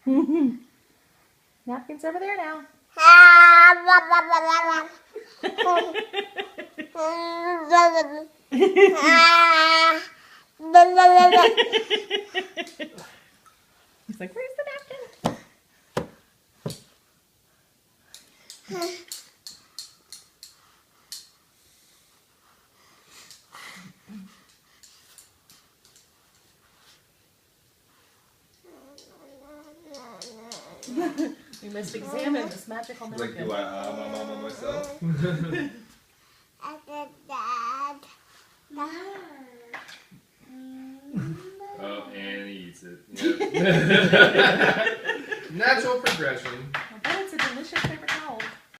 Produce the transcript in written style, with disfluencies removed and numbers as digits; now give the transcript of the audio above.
Napkins over there now. He's like, where's the napkin? We must examine this magical napkin. Like, do I mama myself? Oh, and he eats it. Yep. Natural progression.